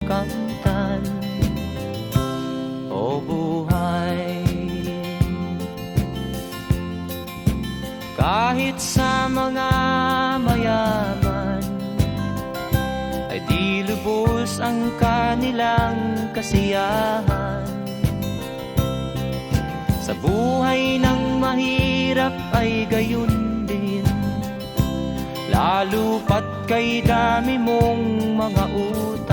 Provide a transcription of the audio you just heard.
kamtan. O buhay, kahit sa mga mayaman ay di lubos ang kanilang kasiyahan. Sa buhay ng mahirap ay gayon din, lalo pat kay dami mong mga utang.